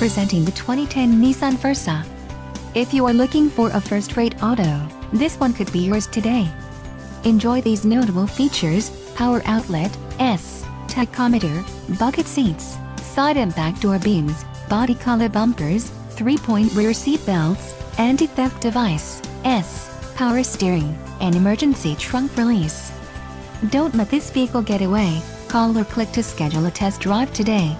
Presenting the 2010 Nissan Versa. If you are looking for a first-rate auto, this one could be yours today. Enjoy these notable features: power outlet, tachometer, bucket seats, side impact door beams, body color bumpers, 3-point rear seat belts, anti-theft device, power steering, and emergency trunk release. Don't let this vehicle get away. Call or click to schedule a test drive today.